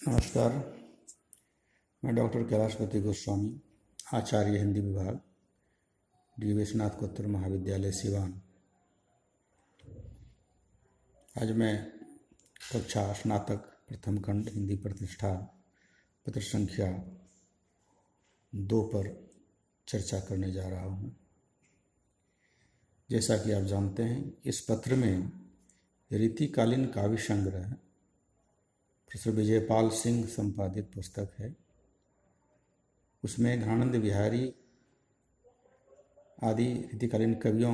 नमस्कार। मैं डॉक्टर कैलाशपति गोस्वामी, आचार्य हिंदी विभाग, डी विश्वनाथ महाविद्यालय सिवान। आज मैं कक्षा स्नातक प्रथम खंड हिंदी प्रतिष्ठान पत्र संख्या 2 पर चर्चा करने जा रहा हूँ। जैसा कि आप जानते हैं, इस पत्र में रीतिकालीन काव्य संग्रह प्रोफेसर विजयपाल सिंह संपादित पुस्तक है। उसमें घनानंद बिहारी आदि रीतिकालीन कवियों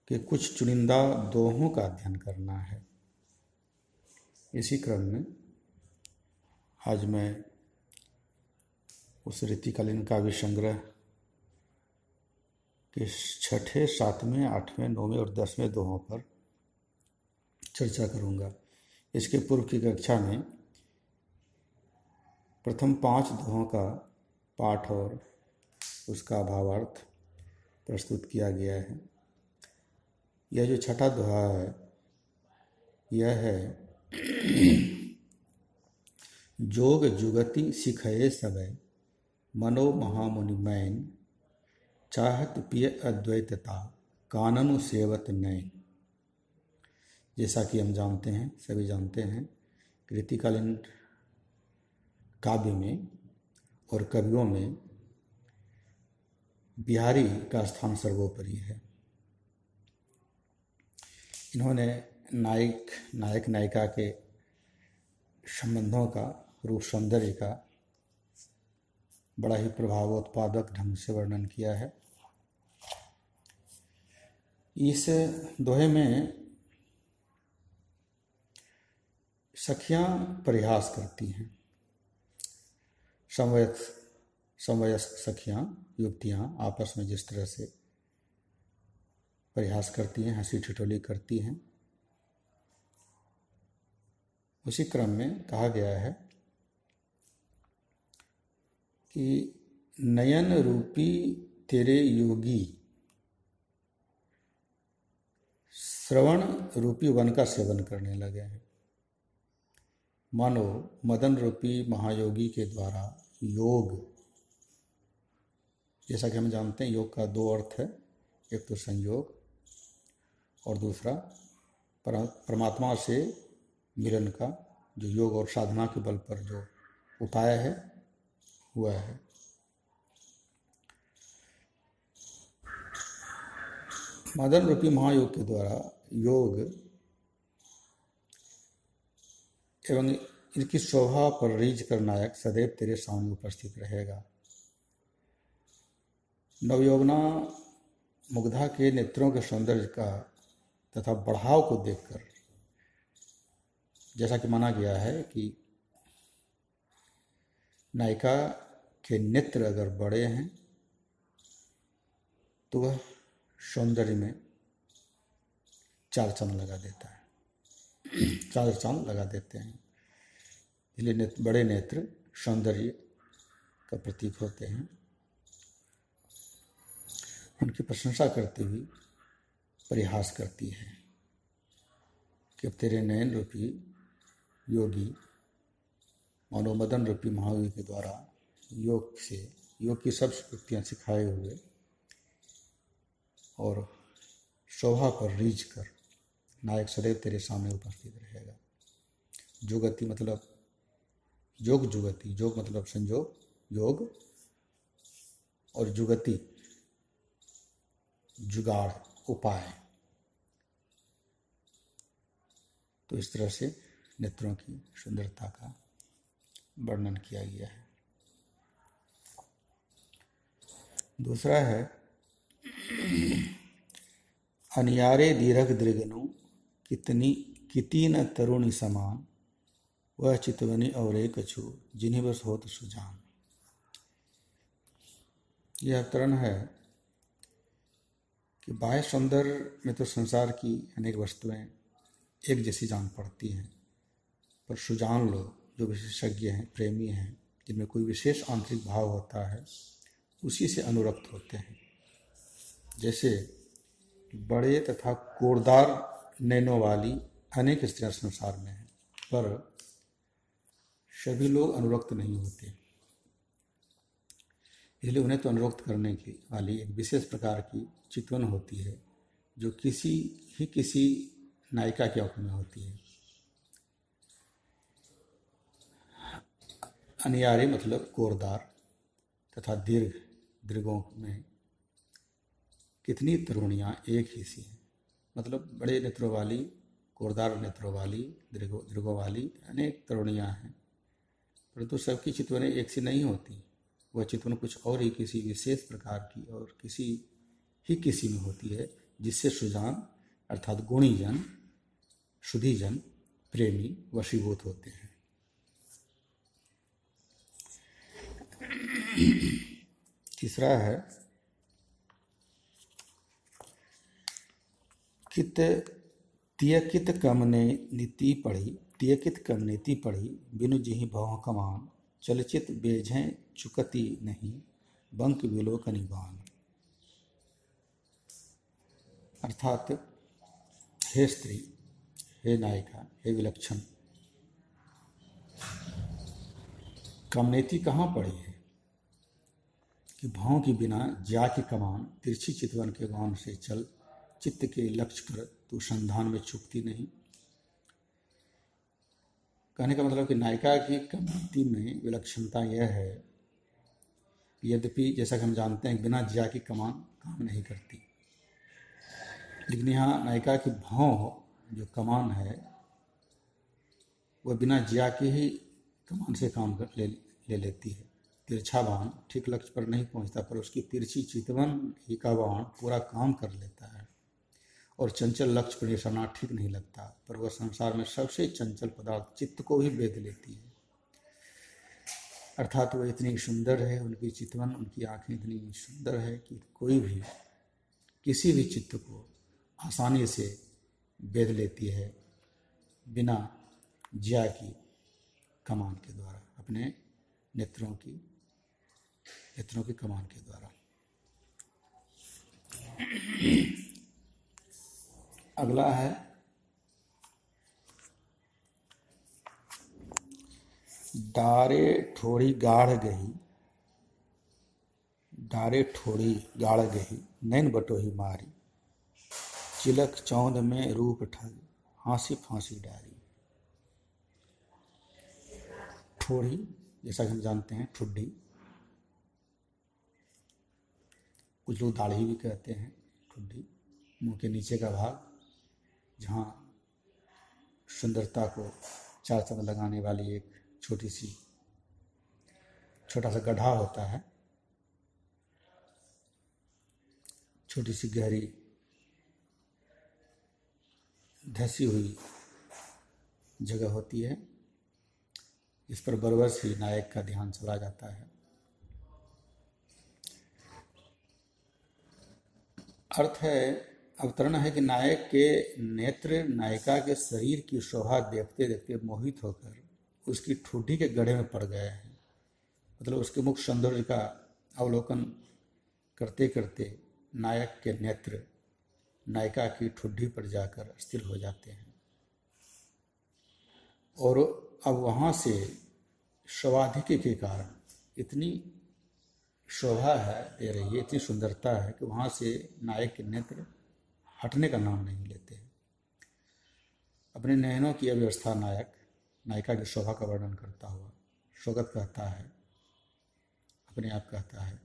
के कुछ चुनिंदा दोहों का अध्ययन करना है। इसी क्रम में आज मैं उस रीतिकालीन काव्य संग्रह के 6ठे, 7वें, 8वें, 9वें और 10वें दोहों पर चर्चा करूँगा। इसके पूर्व की कक्षा में प्रथम 5 दोहों का पाठ और उसका भावार्थ प्रस्तुत किया गया है। यह जो 6ठा दोहा है, यह है जोग जुगति सिखये सबे मनो महामुनि मैन चाहत पिय अद्वैतता काननु सेवत नैन। जैसा कि हम जानते हैं, सभी जानते हैं, रीतिकालीन काव्य में और कवियों में बिहारी का स्थान सर्वोपरि है। इन्होंने नायक नायिका के संबंधों का, रूप सौंदर्य का बड़ा ही प्रभावोत्पादक ढंग से वर्णन किया है। इस दोहे में सखियां परिहास करती हैं। समवयस्क सखियां, युवतियां आपस में जिस तरह से परिहास करती हैं, हंसी ठिठोली करती हैं, उसी क्रम में कहा गया है कि नयन रूपी तेरे योगी श्रवण रूपी वन का सेवन करने लगे हैं। मानो मदन रूपी महायोगी के द्वारा योग, जैसा कि हम जानते हैं योग का 2 अर्थ है, एक तो संयोग और दूसरा परमात्मा से मिलन का, जो योग और साधना के बल पर जो उपाय है हुआ है। मदन रूपी महायोग के द्वारा योग एवं इनकी शोभा पर रीझ कर नायक सदैव तेरे सामने उपस्थित रहेगा। नवयौवना मुग्धा के नेत्रों के सौंदर्य का तथा बढ़ाव को देखकर, जैसा कि माना गया है कि नायिका के नेत्र अगर बड़े हैं तो वह सौंदर्य में चार चांद लगा देता है, 4 चांद लगा देते हैं। इसलिए बड़े नेत्र सौंदर्य का प्रतीक होते हैं। उनकी प्रशंसा करते हुए परिहास करती है कि अब तेरे नयन रूपी योगी मनोमदन रूपी महायोगी के द्वारा योग की सब शक्तियाँ सिखाए हुए और शोभा पर रीझ कर नायक सदैव तेरे सामने उपस्थित रहेगा। जुगति मतलब योग जुगति, योग मतलब संयोग, योग, और जुगति जुगाड़, उपाय। तो इस तरह से नेत्रों की सुंदरता का वर्णन किया गया है। दूसरा है अनियारे दीर्घ दृगनु कितीन तरुणी समान वह चितवनी और एक कछु जिन्हीं बस होत सुजान। यह तरण है कि बाह्य सौंदर्य में तो संसार की अनेक वस्तुएं एक जैसी जान पड़ती हैं, पर सुजान लोग जो विशेषज्ञ हैं, प्रेमी हैं, जिनमें कोई विशेष आंतरिक भाव होता है, उसी से अनुरक्त होते हैं। जैसे बड़े तथा कोरदार नैनों वाली अनेक स्त्रियां संसार में हैं, पर सभी लोग अनुरक्त नहीं होते, इसलिए उन्हें तो अनुरक्त करने की वाली एक विशेष प्रकार की चितवन होती है जो किसी नायिका की आंखों में होती है। अनियारी मतलब कोरदार तथा दीर्घों में कितनी तरुणियाँ एक ही सी हैं, मतलब बड़े नेत्रों वाली, कोरदार नेत्रों वाली, दीर्घों वाली अनेक तरुणियाँ हैं, परंतु सबकी चितवनें एक सी नहीं होती। वह चितवन कुछ और ही किसी विशेष प्रकार की और किसी में होती है, जिससे सुजान अर्थात गुणीजन, शुद्धिजन, प्रेमी वशीभूत होते हैं। तीसरा है तियकित कम नीति पढ़ी बिनु जिहि भव कमान चलचित बेझें चुकती नहीं बंक विलोकनि बान। अर्थात हे स्त्री, हे नायिका, हे विलक्षण, कमनेति कहाँ पड़ी है कि भाव के बिना ज्या की कमान तिरछी चितवन के बाण से चल चित्त के लक्ष्य पर तू संधान में चुकती नहीं। कहने का मतलब कि नायिका की कमनेति में विलक्षणता यह है, यद्यपि जैसा कि हम जानते हैं बिना ज्या की कमान काम नहीं करती, लेकिन यहाँ नायिका की भाव जो कमान है वह बिना ज्या के ही कमान से काम ले लेती है। तिरछा बाण ठीक लक्ष्य पर नहीं पहुंचता, पर उसकी तिरछी चितवन ही का बाण पूरा काम कर लेता है। और चंचल लक्ष्य पर निशाना ठीक नहीं लगता, पर वह संसार में सबसे चंचल पदार्थ चित्त को भी बेध लेती है। अर्थात वह इतनी सुंदर है, उनकी चितवन, उनकी आंखें इतनी सुंदर है कि कोई भी किसी भी चित्त को आसानी से बेध लेती है बिना ज्या की कमान के द्वारा, अपने नेत्रों की कमान के द्वारा। अगला है डारे ठोड़ी गाढ़ गही नैन बटोही मारी चिलक चौंद में रूप ठग हाँसी फांसी डारी। ठोड़ी जैसा कि हम जानते हैं ठुड्डी, कुछ लोग दाढ़ी भी कहते हैं। ठुड्डी मुंह के नीचे का भाग जहाँ सुंदरता को चार चांद लगाने वाली एक छोटा सा गड्ढा होता है, छोटी सी गहरी धसी हुई जगह होती है, इस पर बरबस ही नायक का ध्यान चला जाता है। अर्थ है, अवतरण है कि नायक के नेत्र नायिका के शरीर की शोभा देखते देखते मोहित होकर उसकी ठुड्डी के गड्ढे में पड़ गए हैं। मतलब उसके मुख सौंदर्य का अवलोकन करते करते नायक के नेत्र नायिका की ठुड्डी पर जाकर स्थिर हो जाते हैं और अब वहाँ से शोभाधिक्य के कारण इतनी शोभा है दे रही है, इतनी सुंदरता है कि वहाँ से नायक के नेत्र हटने का नाम नहीं लेते हैं। अपने नयनों की अव्यवस्था नायिका की शोभा का वर्णन करता हुआ स्वगत कहता है, अपने आप कहता है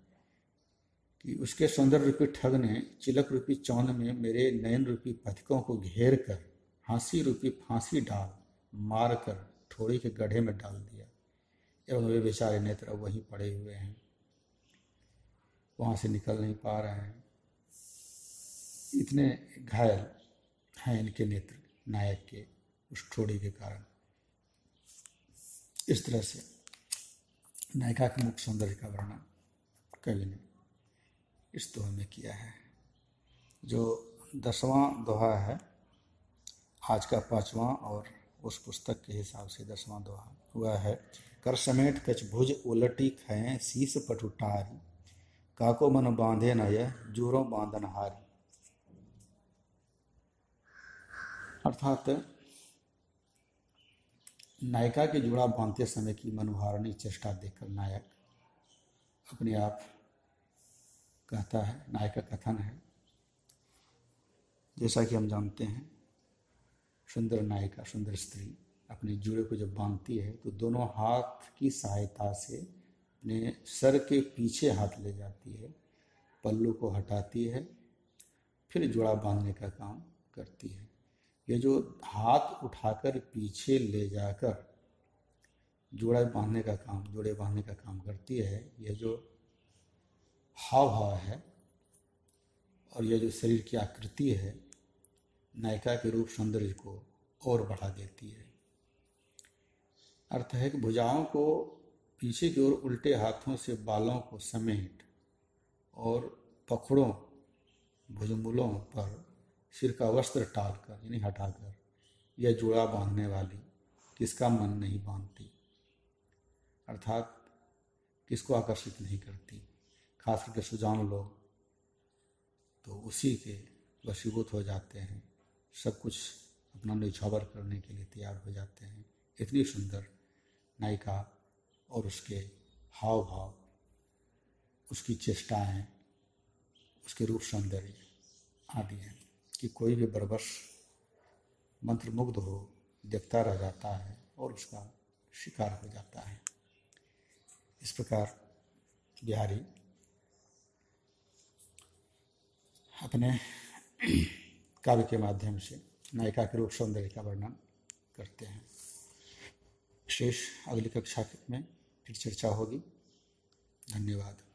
कि उसके सौंदर्य रूपी ठग ने चिलक रूपी चौंद में मेरे नयन रूपी पथिकों को घेर कर हाँसी रूपी फांसी डाल मार कर ठोड़ी के गड्ढे में डाल दिया एवं वे बेचारे नेत्र वहीं पड़े हुए हैं, वहाँ से निकल नहीं पा रहे हैं। इतने घायल हैं इनके नेत्र नायक के उस ठोड़ी के कारण। इस तरह से नायिका के मुख सौंदर्य का वर्णन कवि ने इस दोहे में किया है। जो 10वां दोहा है, आज का 5वां और उस पुस्तक के हिसाब से 10वां दोहा हुआ है। कर समेट कछ भुज उलटी खैं शीस पटुटारी काको मन बांधे न यह जोरों बांधन हारी। अर्थात नायिका के जुड़ा बांधते समय की मनोहारिणी चेष्टा देखकर नायक अपने आप कहता है, नायक का कथन है, जैसा कि हम जानते हैं सुंदर नायिका, सुंदर स्त्री अपने जुड़े को जब बांधती है तो दोनों हाथ की सहायता से अपने सर के पीछे हाथ ले जाती है, पल्लू को हटाती है, फिर जुड़ा बांधने का काम करती है। ये जो हाथ उठाकर पीछे ले जाकर जोड़े बांधने का काम करती है, यह जो हाव भाव है और यह जो शरीर की आकृति है नायिका के रूप सौंदर्य को और बढ़ा देती है। अर्थ है कि भुजाओं को पीछे की ओर उल्टे हाथों से बालों को समेट और पखड़ों, भुजमूलों पर सिर का वस्त्र टालकर यानी हटाकर यह जोड़ा बांधने वाली किसका मन नहीं बांधती, अर्थात किसको आकर्षित नहीं करती। खास करके सुजान लोग तो उसी के वशीभूत हो जाते हैं, सब कुछ अपना न्यौछावर करने के लिए तैयार हो जाते हैं। इतनी सुंदर नायिका और उसके हाव भाव, उसकी चेष्टाएं, उसके रूप सौंदर्य आदि हैं कि कोई भी बरबस मंत्रमुग्ध हो देखता रह जाता है और उसका शिकार हो जाता है। इस प्रकार बिहारी अपने काव्य के माध्यम से नायिका के रूप सौंदर्य का वर्णन करते हैं। शेष अगली कक्षा में फिर चर्चा होगी। धन्यवाद।